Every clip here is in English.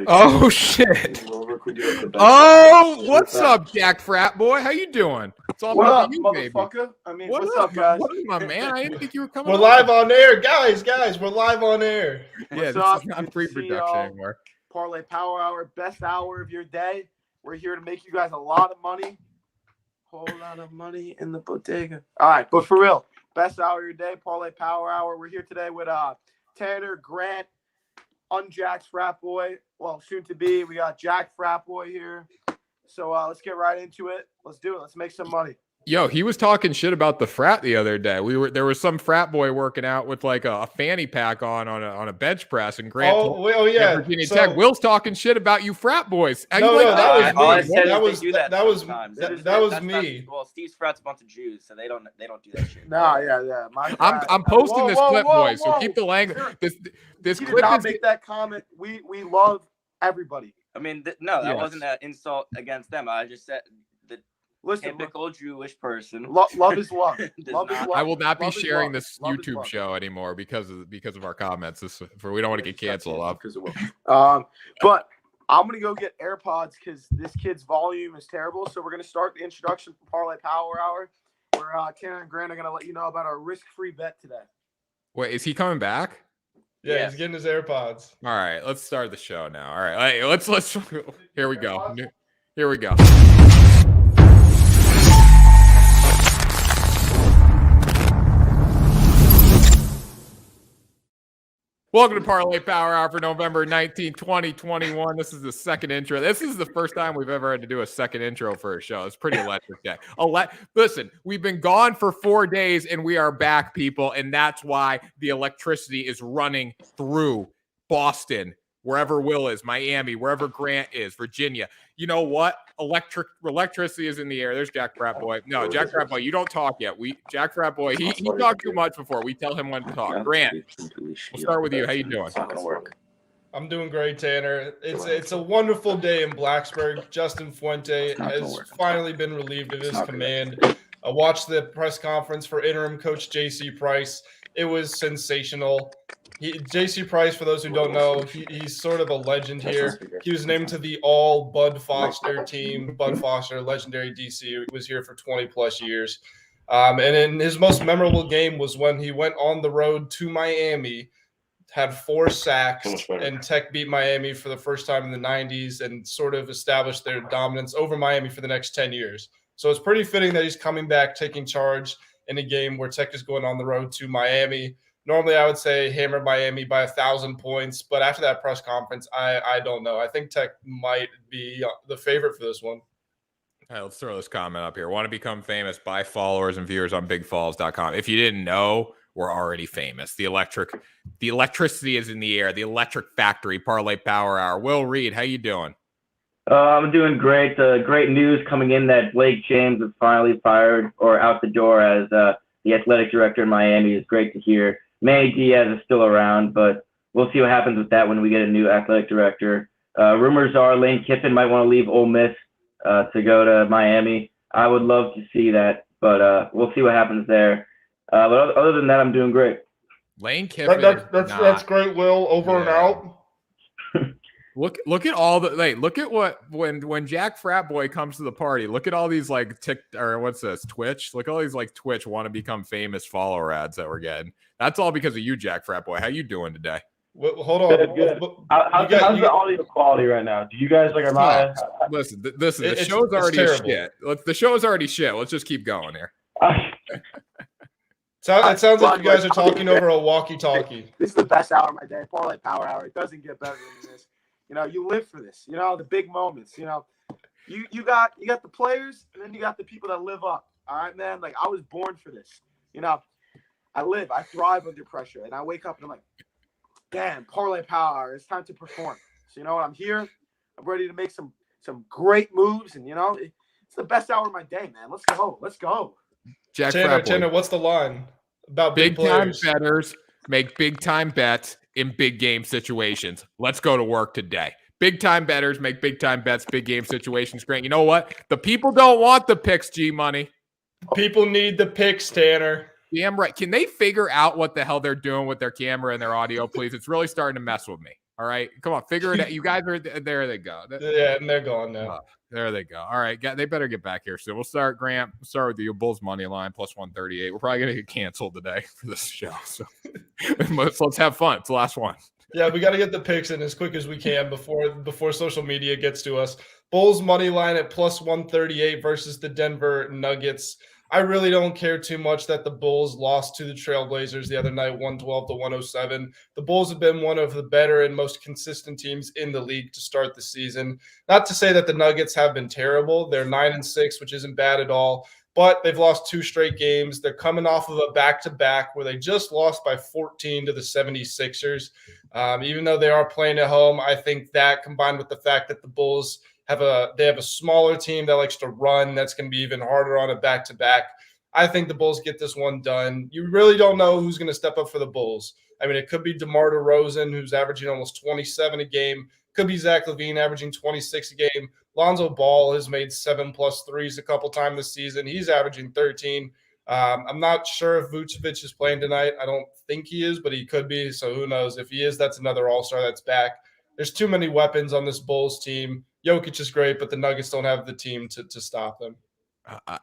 Oh shit! Oh, what's up, Jack Frat Boy? How you doing? It's all What about up, you, motherfucker? baby. I mean, what's up, guys? What is my man? I didn't think you were coming. We're live on air, guys. We're live on air. Yeah, What's this up? is not Good to pre-production see y'all. anymore. Parlay Power Hour, best hour of your day. We're here to make you guys a lot of money. Whole lot of money in the bodega. All right, but for real, best hour of your day, Parlay Power Hour. We're here today with Tanner, Grant, Unjack's Frat Boy. Well, soon to be. We got Jack Frat Boy here. So let's get right into it. Let's do it. Let's make some money. Yo, he was talking shit about the frat the other day. There was some frat boy working out with like a fanny pack on a bench press, and Grant. Yeah. Virginia Tech. Will's talking shit about you frat boys. How No, you like no, that? That was me. Well, Steve's frat's a bunch of Jews, so they don't do that shit. No, yeah. I'm posting this clip, boys. So keep the language. This You clip did not is make that comment. We love everybody. I mean, that wasn't an insult against them. I just said the typical Jewish person. Love is love. Love is love. I will not be Love is sharing love. this Love is YouTube love. show anymore because of our comments. We don't want to get canceled off. But I'm gonna go get AirPods because this kid's volume is terrible. So we're gonna start the introduction for Parlay Power Hour, where Tanner and Grant are gonna let you know about our risk-free bet today. Wait, is he coming back? Yeah, Yes. he's getting his AirPods. All right, let's start the show now. All right, let's. Here we go. Here we go. Welcome to Parlay Power Hour for November 19, 2021. This is the second intro. This is the first time we've ever had to do a second intro for a show. It's pretty electric day. Listen, we've been gone for 4 days and we are back, people. And that's why the electricity is running through Boston, wherever Will is, Miami, wherever Grant is, Virginia. You know what? Electricity is in the air. There's Jack Frat Boy. No, Jack Frat Boy, you don't talk yet. Jack Frat Boy, he talked too much before. We tell him when to talk. Grant, we'll start with you. How you doing? It's not gonna work. I'm doing great, Tanner. It's a wonderful day in Blacksburg. Justin Fuente has finally been relieved of his command. I watched the press conference for interim coach J.C. Price. It was sensational. J.C. Price, for those who don't know, he's sort of a legend here. He was named to the all Bud Foster team. Bud Foster, legendary DC, was here for 20-plus years. And in his most memorable game was when he went on the road to Miami, had 4 sacks, and Tech beat Miami for the first time in the 90s and sort of established their dominance over Miami for the next 10 years. So it's pretty fitting that he's coming back, taking charge in a game where Tech is going on the road to Miami. Normally, I would say hammer Miami by 1,000 points, but after that press conference, I don't know. I think Tech might be the favorite for this one. All right, let's throw this comment up here. Want to become famous? Buy followers and viewers on bigfalls.com. If you didn't know, we're already famous. The electricity is in the air. The electric factory, Parlay Power Hour. Will Reed, how you doing? I'm doing great. Great news coming in that Blake James is finally fired or out the door as the athletic director in Miami. Is great to hear. Manny Diaz is still around, but we'll see what happens with that when we get a new athletic director. Rumors are Lane Kiffin might want to leave Ole Miss to go to Miami. I would love to see that, but we'll see what happens there. But other than that, I'm doing great. Lane Kiffin. That's great, Will. Over and out. Look at all the look at what when Jack Frat Boy comes to the party. Look at all these like what's this, Twitch? Look at all these like Twitch want to become famous follower ads that we're getting. That's all because of you, Jack Frat Boy. How you doing today? Well, hold on. Good. How's the audio quality right now? Do you guys Listen, the show's already shit. The show's already shit. Let's just keep going here. It sounds like you guys are talking over a walkie-talkie. This is the best hour of my day. Parlay Power Hour. It doesn't get better than this. You know, you live for this. You know, the big moments. You know, you got the players, and then you got the people that live up. All right, man. Like, I was born for this. You know, I thrive under pressure, and I wake up and I'm like, damn, Parlay Power. It's time to perform. So you know what? I'm here. I'm ready to make some great moves, and you know, it's the best hour of my day, man. Let's go. Let's go. Jack Tanner, what's the line about big time players? bettors make big time bets in big game situations. Let's go to work today. Big time bettors make big time bets, big game situations. Grant, you know what? The people don't want the picks, G Money. People need the picks, Tanner. Damn right. Can they figure out what the hell they're doing with their camera and their audio, please? It's really starting to mess with me. All right, come on, figure it out. You guys are there. They go. Yeah, and they're gone now. There they go. All right, they better get back here soon. We'll start, Grant. We'll start with the Bulls money line plus 138. We're probably gonna get canceled today for this show. So let's have fun. It's the last one. Yeah, we got to get the picks in as quick as we can before social media gets to us. Bulls money line at plus 138 versus the Denver Nuggets. I really don't care too much that the Bulls lost to the Trailblazers the other night, 112-107. The Bulls have been one of the better and most consistent teams in the league to start the season. Not to say that the Nuggets have been terrible. They're 9-6, which isn't bad at all. But they've lost 2 straight games. They're coming off of a back-to-back where they just lost by 14 to the 76ers. Even though they are playing at home, I think that combined with the fact that the Bulls have a smaller team that likes to run, that's going to be even harder on a back-to-back. I think the Bulls get this one done. You really don't know who's going to step up for the Bulls. I mean, it could be DeMar DeRozan, who's averaging almost 27 a game. Could be Zach LaVine averaging 26 a game. Lonzo Ball has made 7+ threes a couple times this season. He's averaging 13. I'm not sure if Vucevic is playing tonight. I don't think he is, but he could be. So who knows? If he is, that's another all-star that's back. There's too many weapons on this Bulls team. Jokic is great, but the Nuggets don't have the team to stop them.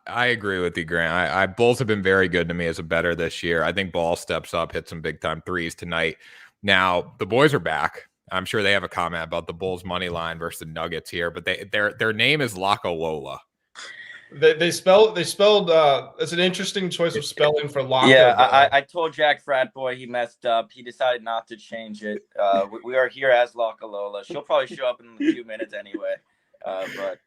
I agree with you, Grant. Bulls have been very good to me as a bettor this year. I think Ball steps up, hit some big-time threes tonight. Now, the boys are back. I'm sure they have a comment about the Bulls money line versus the Nuggets here, but their name is Lola. They spelled it's an interesting choice of spelling for Lock. Yeah, I told Jack Frat Boy he messed up. He decided not to change it. We are here as Lola. She'll probably show up in a few minutes anyway. But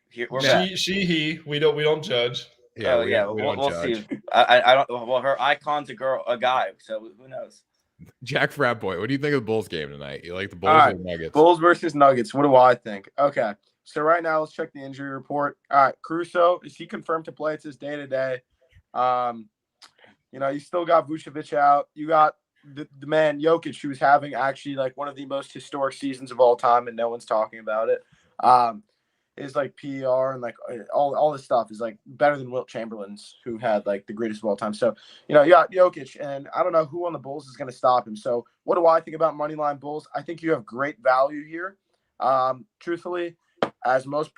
here we're back. He. We don't judge. Yeah, we'll see. I don't. Well, her icon's a guy, so who knows? Jack Frat Boy, what do you think of the Bulls game tonight? You like the Bulls or the Nuggets? Bulls versus Nuggets. What do I think? Okay. So right now, let's check the injury report. All right, Caruso, is he confirmed to play? It's his day-to-day. You still got Vucevic out. You got the man Jokic, who's having actually like one of the most historic seasons of all time, and no one's talking about it. Is like PER and like all this stuff is like better than Wilt Chamberlain's, who had like the greatest of all time. So, you got Jokic, and I don't know who on the Bulls is going to stop him. So what do I think about Moneyline Bulls? I think you have great value here. Truthfully, as most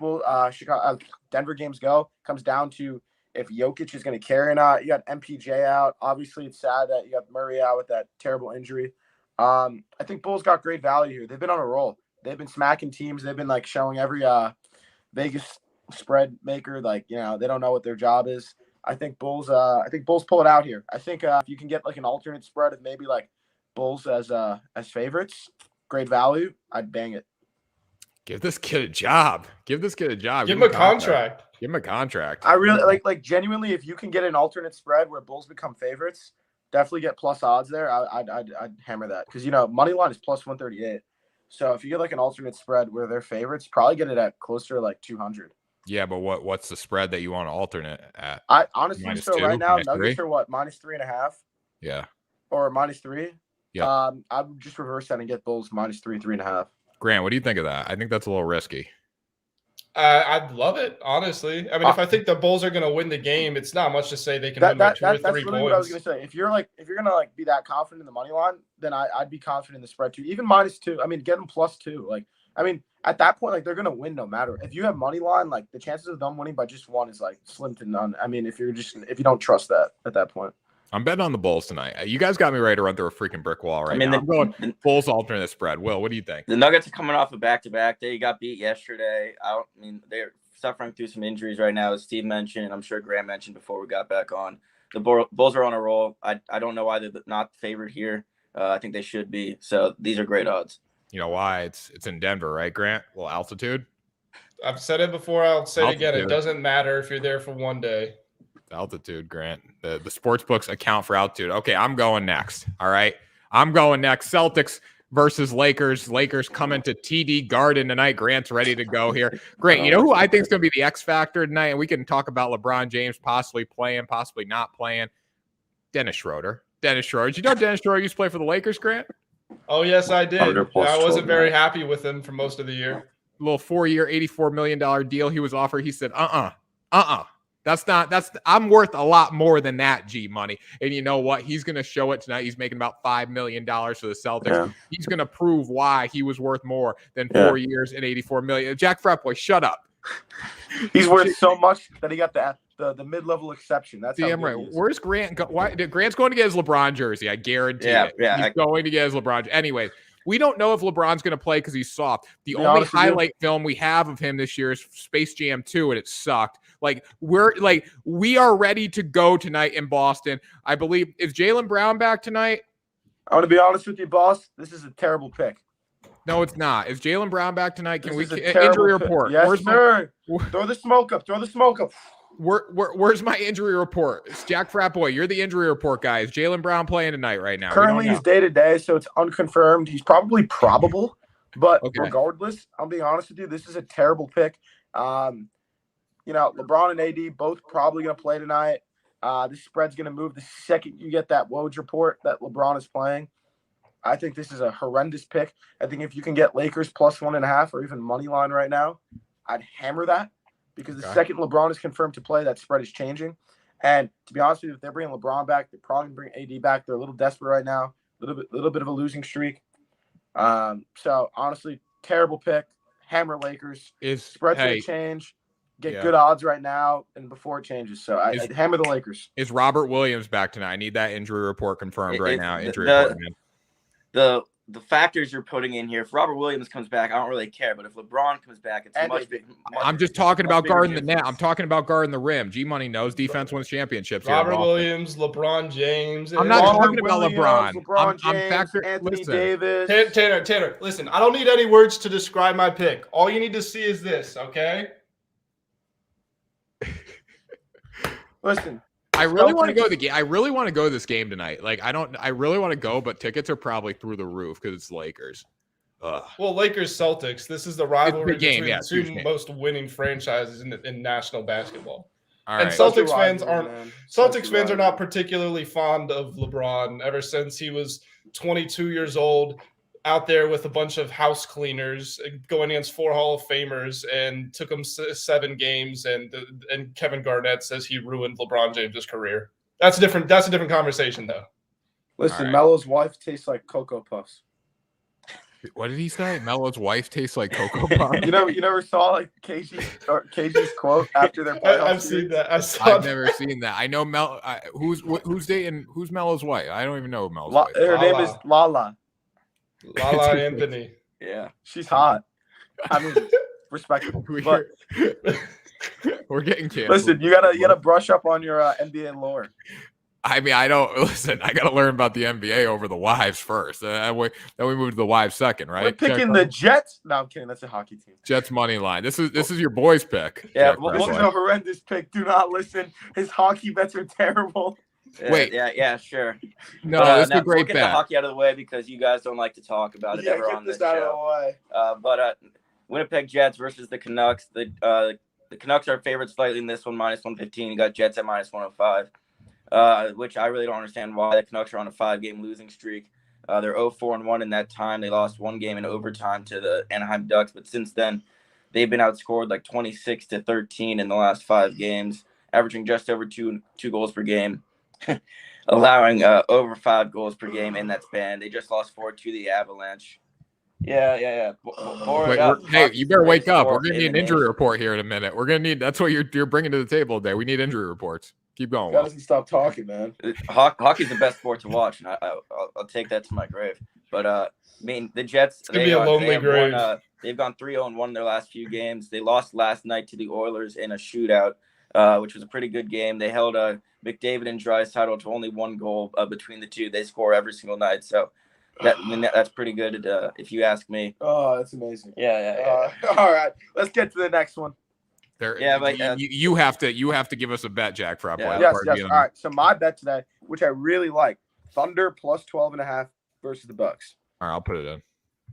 Denver games go, comes down to if Jokic is going to carry or not. You got MPJ out. Obviously, it's sad that you got Murray out with that terrible injury. I think Bulls got great value here. They've been on a roll. They've been smacking teams. They've been like showing every Vegas spread maker, like, they don't know what their job is. I think Bulls pull it out here. I think if you can get like an alternate spread of maybe like Bulls as favorites, great value, I'd bang it. Give this kid a job. Give him a contract. Give him a contract. I really like genuinely, if you can get an alternate spread where Bulls become favorites, definitely get plus odds there. I'd hammer that because money line is plus 138. So if you get like an alternate spread where they're favorites, probably get it at closer to like 200. Yeah, but what's the spread that you want to alternate at? I honestly, -2, right now Nuggets -3? are what, -3.5? Yeah. Or -3? Yeah. I would just reverse that and get Bulls -3, 3.5. Grant, what do you think of that? I think that's a little risky. I'd love it, honestly. I mean, if I think the Bulls are going to win the game, it's not much to say they can win by 2 or 3 That's really points. what I was going to say. If you're gonna be that confident in the money line, then I'd be confident in the spread too. Even -2. I mean, get them +2. Like, I mean, at that point, like they're gonna win no matter. If you have money line, like the chances of them winning by just 1 is like slim to none. I mean, if you don't trust that at that point. I'm betting on the Bulls tonight. You guys got me ready to run through a freaking brick wall right now. I'm going Bulls alternate spread. Will, what do you think? The Nuggets are coming off a back-to-back. They got beat yesterday. They're suffering through some injuries right now, as Steve mentioned, and I'm sure Graham mentioned before we got back on. The Bulls are on a roll. I don't know why they're not favored here. I think they should be. So these are great odds. You know why? It's in Denver, right, Grant? A little altitude. I've said it before. I'll say it again. It doesn't matter if you're there for one day. Altitude, Grant. The sports books account for altitude. Okay, I'm going next. All right. I'm going next. Celtics versus Lakers. Lakers coming to TD Garden tonight. Grant's ready to go here. Grant, you know who I think is going to be the X factor tonight? And we can talk about LeBron James possibly playing, possibly not playing. Dennis Schroeder. Did you know Dennis Schroeder used to play for the Lakers, Grant? Oh, yes, I did. I wasn't very happy with him for most of the year. A little 4-year, $84 million deal he was offered. He said, That's I'm worth a lot more than that, G Money. And you know what? He's going to show it tonight. He's making about $5 million for the Celtics. Yeah. He's going to prove why he was worth more than 4 years and $84 million. Jack Fratboy, shut up. He's worth so much that he got the mid-level exception. That's damn right. Where's Grant? Grant's going to get his LeBron jersey. I guarantee it. Yeah, He's going to get his LeBron. Anyway, we don't know if LeBron's going to play because he's soft. The only highlight film we have of him this year is Space Jam 2, and it sucked. We are ready to go tonight in Boston. I believe, is Jaylen Brown back tonight? I want to be honest with you, boss. This is a terrible pick. No, it's not. Is Jaylen Brown back tonight? Can we injury report? Yes, sir. Throw the smoke up. Where's my injury report? It's Jack Fratboy. You're the injury report guy. Is Jaylen Brown playing tonight right now? Currently, he's day-to-day, so it's unconfirmed. He's probably probable, but regardless, I'll be honest with you, this is a terrible pick. LeBron and AD both probably going to play tonight. This spread's going to move the second you get that Woj report that LeBron is playing. I think this is a horrendous pick. I think if you can get Lakers plus 1.5 or even money line right now, I'd hammer that because the second LeBron is confirmed to play, that spread is changing. And to be honest with you, if they're bringing LeBron back, they're probably going to bring AD back. They're a little desperate right now, little bit of a losing streak. So honestly, terrible pick. Hammer Lakers. Spread's going to change. Get good odds right now and before it changes. So I'd hammer the Lakers. Is Robert Williams back tonight? I need that injury report confirmed right now. Report, man. The factors you're putting in here, if Robert Williams comes back, I don't really care. But if LeBron comes back, it's much bigger. I'm just talking about guarding the net. I'm talking about guarding the rim. G Money knows defense wins championships. Robert Williams, LeBron James. I'm not talking about LeBron. Anthony Davis. Tanner, listen, I don't need any words to describe my pick. All you need to see is this, okay? Listen. I really want to go to the game. I really want to go to this game tonight. I really want to go, but tickets are probably through the roof because it's Lakers. Ugh. Well, Lakers Celtics. This is the rivalry between the two most winning franchises in national basketball. All and right. Celtics fans are not particularly fond of LeBron ever since he was 22 years old, out there with a bunch of house cleaners going against 4 Hall of Famers and took him 7 games. And Kevin Garnett says he ruined LeBron James's career. That's a different conversation, though. Listen, right. Melo's wife tastes like Cocoa Puffs. What did he say? Melo's wife tastes like Cocoa Puffs. You never saw like KG's quote after their playoff I've seen that. I've never seen that. I know Mel. Who's dating? Who's Melo's wife? I don't even know who Melo's wife. Her name is Lala. Lala Anthony. Yeah, she's hot. I mean, respectable. But we're getting canceled. Listen, you gotta brush up on your NBA lore. I mean, I gotta learn about the NBA over the wives first. Then we move to the wives second, right? We're picking the Jets. No, I'm kidding. That's a hockey team. Jets money line. This is your boy's pick. Yeah, this is a horrendous pick. Do not listen. His hockey bets are terrible. Wait. Yeah, sure. No, this is a great bet. We'll get bet. the hockey out of the way because you guys don't like to talk about it ever on this show. Out of the way. But Winnipeg Jets versus the Canucks. The Canucks are favored slightly in this one, -115. You got Jets at -105, which I really don't understand why. The Canucks are on a 5-game losing streak. They're 0-4-1 in that time. They lost 1 game in overtime to the Anaheim Ducks, but since then they've been outscored like 26-13 in the last 5 games, averaging just over two goals per game. Allowing over 5 goals per game in that span. They just lost 4 to the Avalanche. Yeah. Hey, you better wake up. We're gonna need an injury report here in a minute. We're gonna need. That's what you're bringing to the table today. We need injury reports. Keep going. Doesn't stop talking, man. Hockey's the best sport to watch, and I'll take that to my grave. But I mean, the Jets. It's gonna be a lonely grave. They've gone 3-0-1 in their last few games. They lost last night to the Oilers in a shootout, which was a pretty good game. They held McDavid and Draisaitl to only 1 goal between the two. They score every single night, so that's pretty good if you ask me. Oh, that's amazing. Yeah. All right, let's get to the next one. You have to give us a bet, Jack Fratboy. Yes. All right, so my bet today, which I really like, Thunder plus 12.5 versus the Bucks. All right, I'll put it in.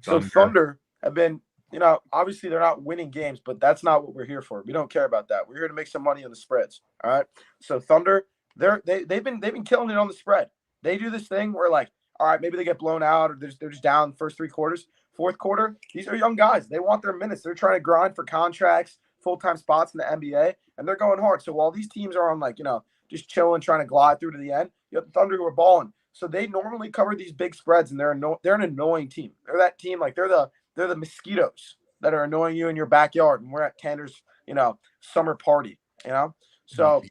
So Thunder have been, obviously they're not winning games, but that's not what we're here for. We don't care about that. We're here to make some money on the spreads. All right. So Thunder, they've been killing it on the spread. They do this thing where all right, maybe they get blown out or they're just down the first 3 quarters. Fourth quarter, these are young guys. They want their minutes. They're trying to grind for contracts, full-time spots in the NBA, and they're going hard. So while these teams are on just chilling, trying to glide through to the end, you have the Thunder who are balling. So they normally cover these big spreads, and they're an annoying team. They're that team they're the mosquitoes that are annoying you in your backyard, and we're at Tanner's summer party. So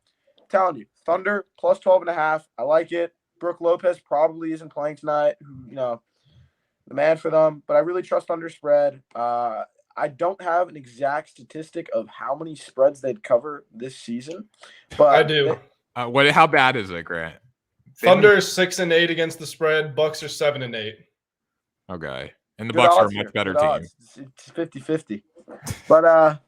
telling you, Thunder plus 12.5. I like it. Brooke Lopez probably isn't playing tonight. The man for them, but I really trust Thunder spread. I don't have an exact statistic of how many spreads they'd cover this season, but I do. How bad is it, Grant? Thunder 6-8 against the spread. Bucks are 7-8. Okay, and the good Bucks are a odds much here. better Good team. odds. It's 50-50. But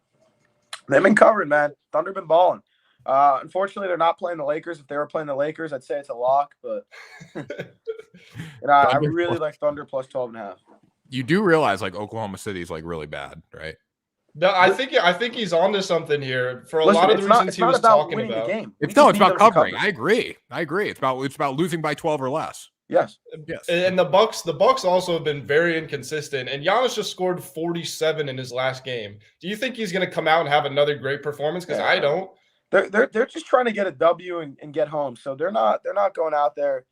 they've been covering, man. Thunder been balling. Unfortunately, they're not playing the Lakers. If they were playing the Lakers, I'd say it's a lock. But I really like Thunder plus 12.5. You do realize Oklahoma City is really bad, right? No, I think he's onto something here for a Listen, lot of the reasons he was talking winning about. the game. It's about covering. I agree. It's about losing by 12 or less. Yes. And the Bucks also have been very inconsistent. And Giannis just scored 47 in his last game. Do you think he's going to come out and have another great performance? Because I don't. They're just trying to get a W and get home. So they're not going out there,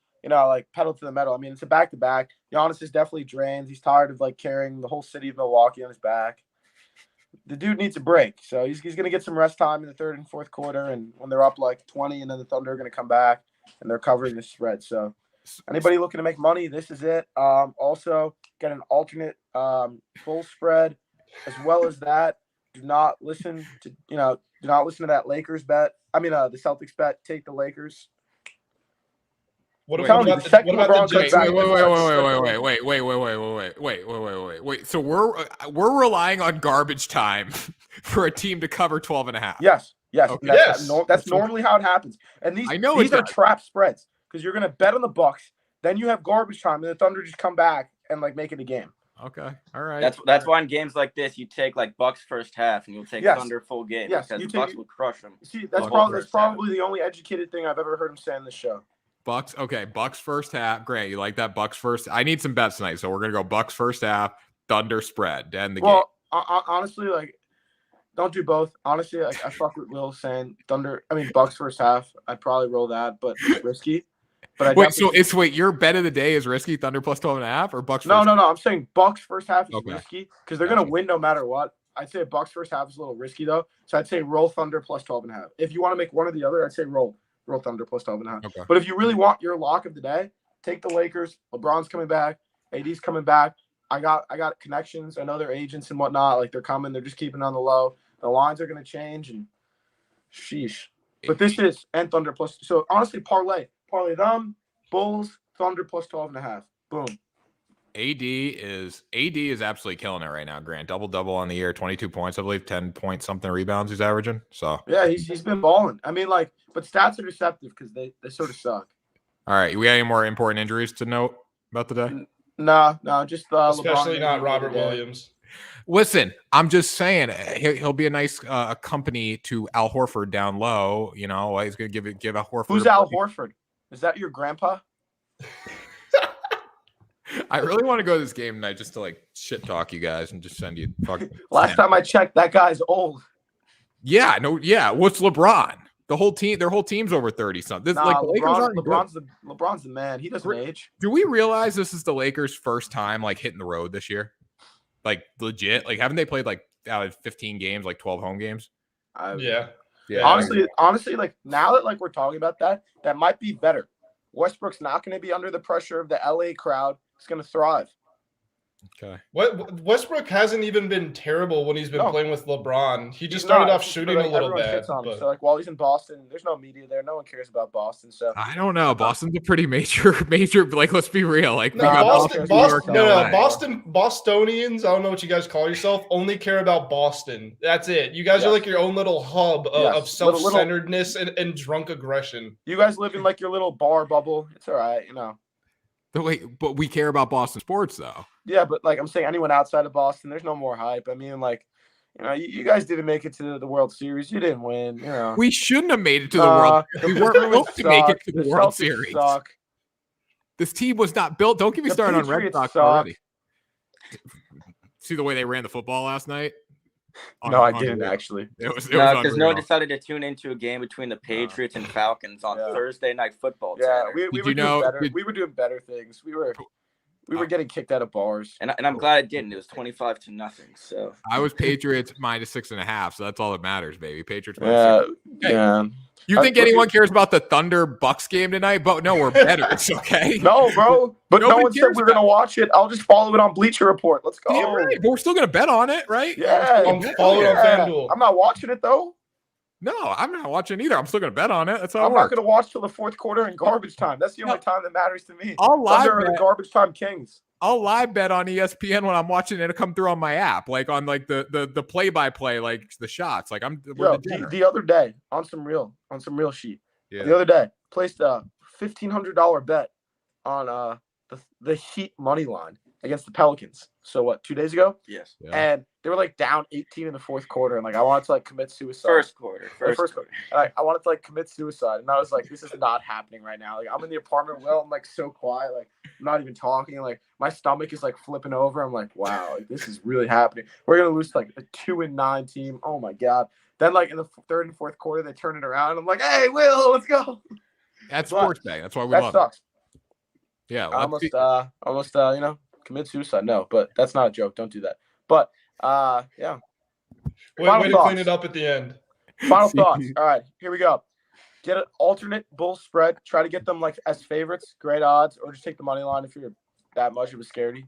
pedal to the metal. I mean, it's a back-to-back. Giannis is definitely drained. He's tired of carrying the whole city of Milwaukee on his back. The dude needs a break. So he's going to get some rest time in the third and fourth quarter. And when they're up 20, and then the Thunder are going to come back and they're covering the spread. So anybody looking to make money, this is it. Also get an alternate full spread as well as that. Do not listen to that Lakers bet. I mean, the Celtics bet. Take the Lakers. What about the Jets? Wait. So we're relying on garbage time for a team to cover 12.5. Yes. Okay. That's normally how it happens. And these are trap spreads because you're going to bet on the Bucks. Then you have garbage time, and the Thunder just come back and make it a game. Okay, all right. That's why in games like this you take Bucks first half and you'll take Thunder full game because the Bucks will crush them. See, that's probably the only educated thing I've ever heard him say in this show. Bucks first half. Grant, you like that? Bucks first. I need some bets tonight, so we're gonna go Bucks first half, Thunder spread, to end the game. Honestly, don't do both. Honestly, I fuck with Will saying Bucks first half. I'd probably roll that, but it's risky. But your bet of the day is risky, Thunder plus 12.5 or Bucks? No. I'm saying Bucks first half is risky because they're gonna win no matter what. I'd say Bucks first half is a little risky though, so I'd say roll Thunder plus 12.5. If you want to make one or the other, I'd say roll Thunder plus 12.5. Okay. But if you really want your lock of the day, take the Lakers. LeBron's coming back. AD's coming back. I got connections. I know their agents and whatnot. They're coming. They're just keeping on the low. The lines are gonna change and sheesh. But this is and Thunder plus. So honestly, parlay them, Bulls, Thunder plus 12.5. Boom. AD is absolutely killing it right now, Grant. Double on the year, 22 points, I believe, 10 point something rebounds he's averaging. So yeah, he's been balling. I mean, but stats are deceptive because they sort of suck. All right, we got any more important injuries to note about the day? No, just especially LeBron not Robert Williams. Listen, I'm just saying he'll be a nice company to Al Horford down low. He's going to give Al Horford. Who's Al Horford? Is that your grandpa? I really want to go to this game tonight just to shit talk you guys and just send you fucking. Last time I checked, that guy's old. Yeah, what's LeBron? Their whole team's over 30 something. LeBron's the man. He doesn't age. Do we realize this is the Lakers' first time hitting the road this year? Legit? Haven't they played 15 games, 12 home games? Yeah. Honestly, now that we're talking about that might be better. Westbrook's not going to be under the pressure of the LA crowd. He's going to thrive. Okay. Westbrook hasn't even been terrible when he's been playing with LeBron. He just started off shooting a little bad. So while he's in Boston, there's no media there. No one cares about Boston. So I don't know. Boston's a pretty major. Let's be real. Bostonians. I don't know what you guys call yourself. Only care about Boston. That's it. You guys are your own little hub of self-centeredness and drunk aggression. You guys live in your little bar bubble. It's all right, But we care about Boston sports though. Yeah, but I'm saying anyone outside of Boston, there's no more hype. I mean, you guys didn't make it to the World Series. You didn't win. We shouldn't have made it to the World. We weren't built to make it to the World Series. Suck. This team was not built. Don't get me started on Red Sox already. See the way they ran the football last night? No, I didn't actually. It was No, because no one unreal. decided to tune into a game between the Patriots and Falcons on Thursday Night Football. Yeah, Tanner. we were doing better. We were doing better things. We were getting kicked out of bars. And I'm glad I didn't. It was 25-0. So I was Patriots -6.5, so that's all that matters, baby. Patriots. Yeah. You think anyone cares about the Thunder Bucks game tonight? But no, we're better. It's okay. No, bro. But no Nobody one said cares we're gonna watch it. I'll just follow it on Bleacher Report. Let's go. Yeah, right. But we're still gonna bet on it, right? Yeah. Follow it on FanDuel. I'm not watching it though. No, I'm not watching either. I'm still gonna bet on it. That's how I'm it not works. gonna watch till the fourth quarter in garbage time. That's the only time that matters to me. I'll live Thunder are the garbage time kings. I'll live bet on ESPN when I'm watching it come through on my app, like on like the play-by-play, like the shots. Like The other day on some real sheet. Yeah. The other day placed a $1,500 bet on the Heat money line against the Pelicans. So what, 2 days ago? yes, Yeah. And they were like down 18 in the fourth quarter, and like I wanted to like commit suicide. first quarter. And I wanted to like commit suicide, and I was like, this is not happening right now. Like I'm in the apartment, I'm like so quiet, like I'm not even talking. Like my stomach is like flipping over. I'm like, wow, like this is really happening. We're gonna lose like a 2-9 team. Oh my god. Then like in the third and fourth quarter, they turn it around. And I'm like, hey, Will, let's go. That's sports betting. That's why we That love sucks. it. Yeah. I almost commit suicide. No, but that's not a joke. Don't do that. But yeah. Way to clean it up at the end. Final thoughts. All right, here we go. Get an alternate bull spread. Try to get them like as favorites, great odds, or just take the money line if you're that much of a scaredy.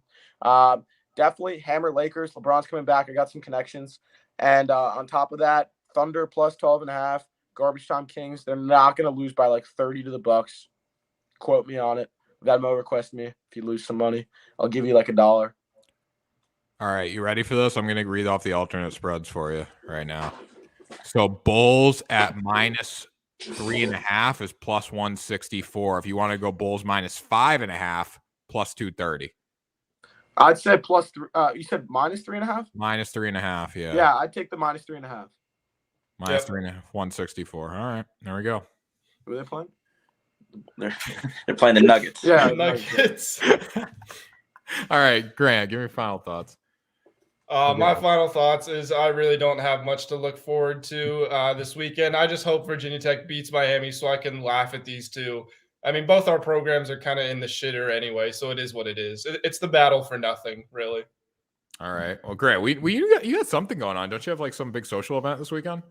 Definitely hammer Lakers. LeBron's coming back. I got some connections. And on top of that, Thunder plus 12.5. Garbage time Kings. They're not going to lose by like 30 to the Bucks. Quote me on it. Venmo request me if you lose some money. I'll give you like $1. All right, you ready for this? I'm going to read off the alternate spreads for you right now. So Bulls at -3.5 is plus 164. If you want to go Bulls -5.5, plus 230. I'd say plus three. You said -3.5? -3.5, yeah. Yeah, I'd take the -3.5. -3.5, 164. All right, there we go. Who are they playing? They're playing the Nuggets. Yeah, Nuggets. All right, Grant, give me final thoughts. My final thoughts is I really don't have much to look forward to this weekend. I just hope Virginia Tech beats Miami so I can laugh at these two. I mean, both our programs are kind of in the shitter anyway, so it is what it is. It's the battle for nothing, really. All right. Well, Grant, you got something going on. Don't you have like some big social event this weekend?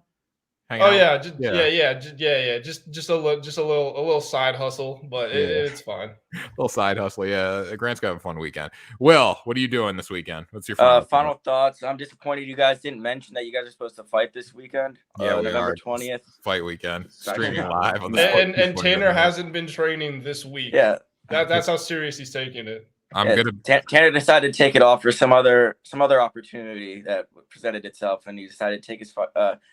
Just a little side hustle, but it's fine. A little side hustle, yeah. Grant's got a fun weekend. Will, what are you doing this weekend? What's your final thoughts? I'm disappointed you guys didn't mention that you guys are supposed to fight this weekend. Yeah, November 20th. Fight weekend, streaming live on the and Tanner hasn't been training this week. Yeah, that's how serious he's taking it. Tanner decided to take it off for some other opportunity that presented itself, and he decided to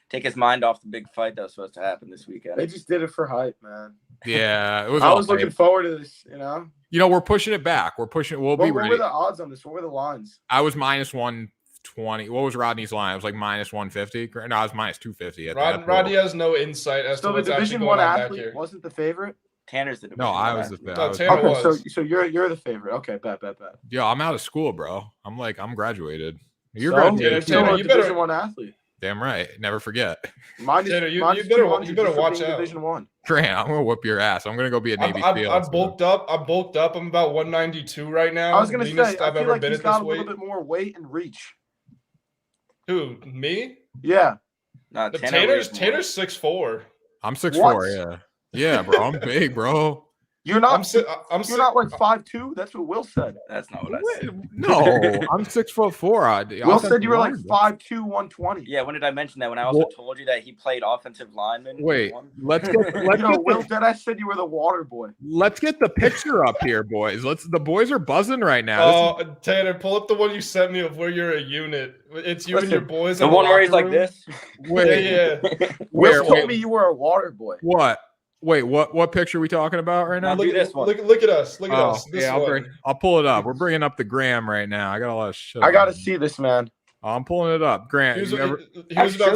take his mind off the big fight that was supposed to happen this weekend. They just did it for hype, man. Yeah, it was. I was looking forward to this. We're pushing it back. We'll be ready. What were the odds on this? What were the lines? I was -120. What was Rodney's line? It was like -150. No, I was -250. Rodney has no insight as to what's the Division Division 1 actually athlete wasn't the favorite. Tanner's the no, I was the favorite. No, Tanner was. So you're the favorite. Okay, bet. Yeah, I'm out of school, bro. I'm graduated. You're graduated. Tanner, you Division 1 athlete. Damn right. Never forget. Tanner, you better watch out. Division 1. Grant, I'm gonna whoop your ass. I'm gonna go be a Navy SEAL. I'm bulked up. I'm about 192 right now. I was gonna say, I I've feel ever like been he's at got this a little weight. bit more weight and reach. Who, me? Yeah. No, Tanner's 6'4". I'm 6'4". Yeah. Yeah, bro. I'm big, bro. You're not. You're not like 5'2". That's what Will said. That's not what I said. No, I'm 6'4". Will said you were like 5'2", 120. Yeah, when did I mention that? When I also told you that he played offensive lineman. Wait, let's get. Will said you were the water boy. Let's get the picture up here, boys. The boys are buzzing right now. Oh, Tanner, pull up the one you sent me of where you're a unit. It's you and your boys. The one where he's like this. Wait, yeah. Will told me you were a water boy. What? Wait, what picture are we talking about right now? Look at this one. Look at us. Look at us. I'll pull it up. We're bringing up the gram right now. I got a lot of shit. I got to see this, man. I'm pulling it up. Grant, he was about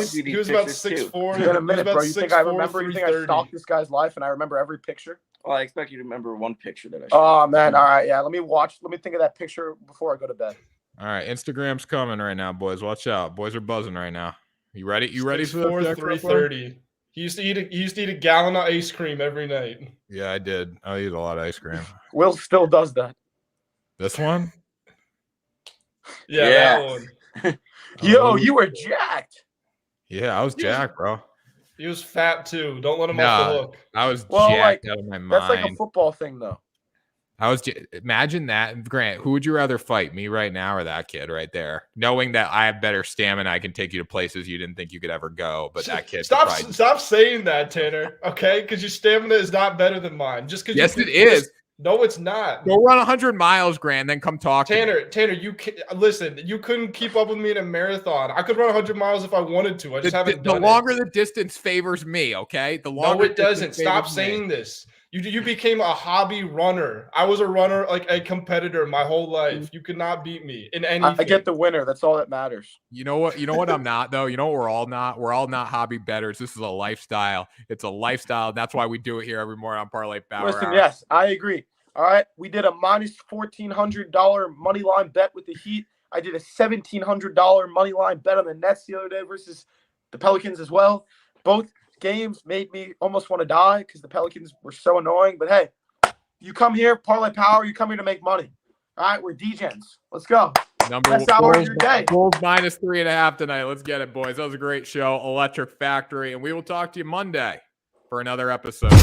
6'4". In a minute, bro. You think I remember? You think I stalked this guy's life and I remember every picture? Well, I expect you to remember one picture that I showed. Oh man, all right, yeah. Let me think of that picture before I go to bed. All right, Instagram's coming right now, boys. Watch out. Boys are buzzing right now. You ready? You ready for the 330? He used to eat a gallon of ice cream every night. Yeah, I did. I eat a lot of ice cream. Will still does that. This one? Yeah, Yeah. that one. Yo, you were jacked. Yeah, I was jacked, bro. He was fat too. Don't let him off the hook. I was Well, jacked out of my mind. That's like a football thing, though. Imagine that, Grant. Who would you rather fight, me right now or that kid right there? Knowing that I have better stamina, I can take you to places you didn't think you could ever go. But that kid, stop saying that, Tanner. Okay, because your stamina is not better than mine. Just because yes, it is. No, it's not. Go run 100 miles, Grant, then come talk. Tanner, you listen. You couldn't keep up with me in a marathon. I could run 100 miles if I wanted to. I just haven't done it. The longer the distance favors me, okay? The longer. No, it doesn't. Stop saying this. You became a hobby runner. I was a runner, like a competitor, my whole life. You could not beat me in anything. I get the winner. That's all that matters. You know what? You know what I'm not though. You know what we're all not. We're all not hobby bettors. This is a lifestyle. It's a lifestyle. That's why we do it here every morning on Parlay Power Listen, Hour. yes, I agree. All right, we did a minus $1,400 money line bet with the Heat. I did a $1,700 money line bet on the Nets the other day versus the Pelicans as well. Both games made me almost want to die because the Pelicans were so annoying. But hey, you come here, Parlay Power, you come here to make money. All right, we're degens. Let's go. Best hour of your day. Bulls minus 3.5 tonight. Let's get it, boys. That was a great show. Electric Factory. And we will talk to you Monday for another episode.